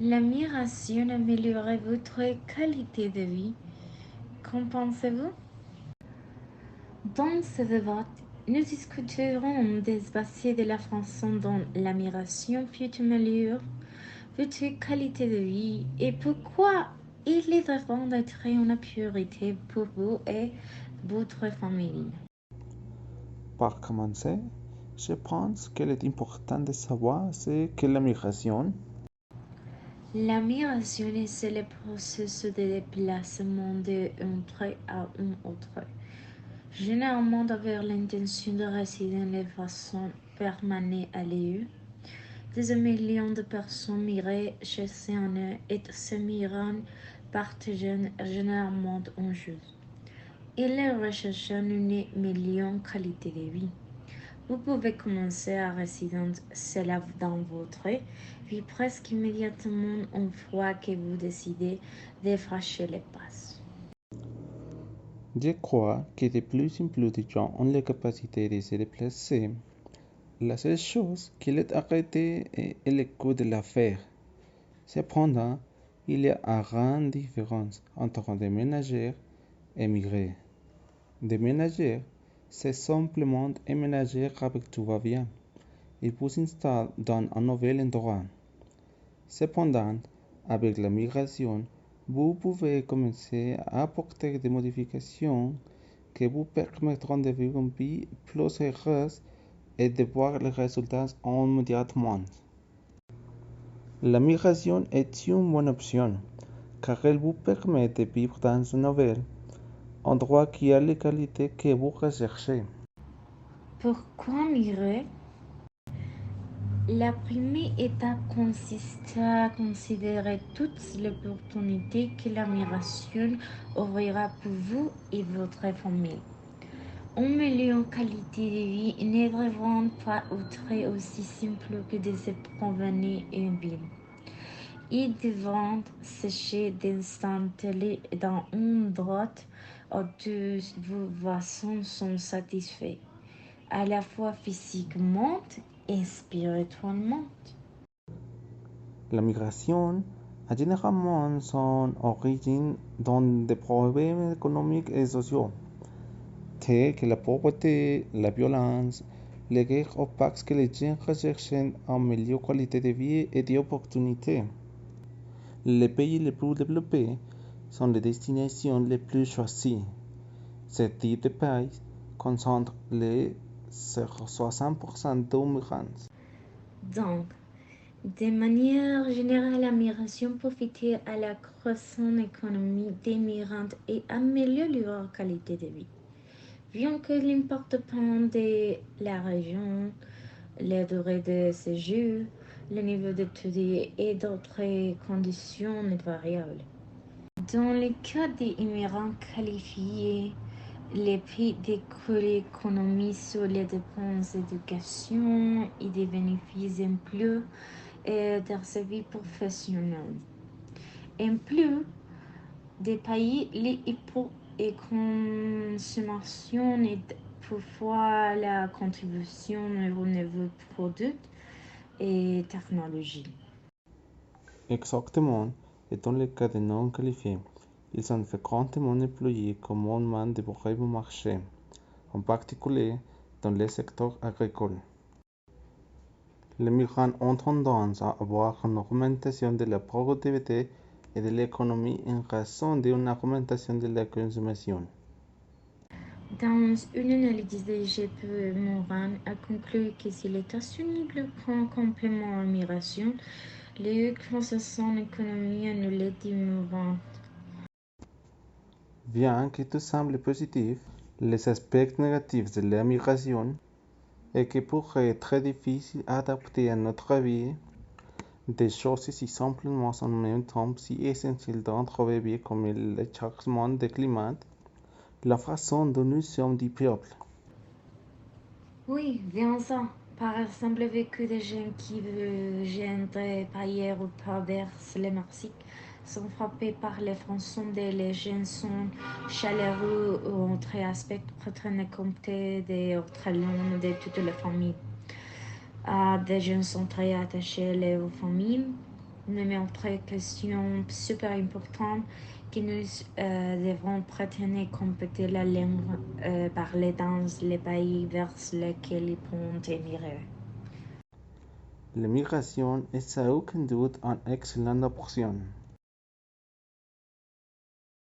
La migration améliore votre qualité de vie. Qu'en pensez-vous? Dans ce débat, nous discuterons des aspects de la façon dont la migration peut améliorer votre qualité de vie et pourquoi il devrait être une priorité pour vous et votre famille. Pour commencer, je pense qu'il est important de savoir ce que la migration. La migration est le processus de déplacement d'un trait à un autre, généralement avec l'intention de résider de façon permanente à l'EU. Des millions de personnes migrent chaque année et ces migrants partagent généralement un jour. Ils recherchent une meilleure qualité de vie. Vous pouvez commencer à résider cela dans votre vie presque immédiatement une fois que vous décidez de franchir les pas. Je crois que de plus en plus de gens ont la capacité de se déplacer. La seule chose qui est arrêtée est le coût de l'affaire. Cependant, il y a une grande différence entre déménager et migrer. Déménager, c'est simplement emménager avec tout va bien. Il vous installe dans un nouvel endroit. Cependant, avec la migration, vous pouvez commencer à apporter des modifications qui vous permettront de vivre une vie plus heureuse et de voir les résultats immédiatement. La migration est une bonne option car elle vous permet de vivre dans un nouvel endroit qui a les qualités que vous recherchez. Pourquoi migrer? La première étape consiste à considérer toutes les opportunités que la migration ouvrira pour vous et votre famille. Une meilleure qualité de vie ne devrait pas être aussi simple que de se promener en ville. Ils devront chercher d'installer dans un endroit où tous vos besoins sont satisfaits, à la fois physiquement et spirituellement. La migration a généralement son origine dans des problèmes économiques et sociaux, tels que la pauvreté, la violence, les guerres ou parce que les gens recherchent une meilleure qualité de vie et d'opportunités. Les pays les plus développés sont les destinations les plus choisies. Ce type de pays concentre les 60% des migrants. Donc, de manière générale, la migration profite à la croissance économique des migrants et améliore leur qualité de vie. Bien que l'important de la région, la durée de séjour, le niveau d'études et d'autres conditions est variable. Dans le cas des immigrants qualifiés, les prix des coûts d'économie sur les dépenses d'éducation et des bénéfices en plus des services professionnels. En plus, des pays, les impôts et consommation et parfois la contribution au niveau produits et technologie. Exactement, et dans le cas des non qualifiés, ils sont fréquemment employés comme une main d'œuvre bon marché, en particulier dans le secteur agricole. Les migrants ont tendance à avoir une augmentation de la productivité et de l'économie en raison d'une augmentation de la consommation. Dans une analyse de GPE, Moran a conclu que si les États-Unis prend complément à migration, les croissance économique annulée diminueront. Bien que tout semble positif, les aspects négatifs de la migration est qu'il pourrait être très difficile à adapter à notre vie des choses si simplement en même temps si essentielles dans notre vie comme le changement de climat, la façon dont nous sommes du peuple. Oui, bien ça. Par exemple, vécu des gens qui viennent par ailleurs ou traversent le Mexique sont frappés par les fonctions des les gens sont chaleureux ou très aspect prennent compte des autres langues de toutes les familles. Des gens sont très attachés aux familles. Une autre question super importante que nous devons pratiquer compéter la langue parlée dans les pays vers lesquels ils vont émigrer. L'immigration est sans aucun doute une excellente option.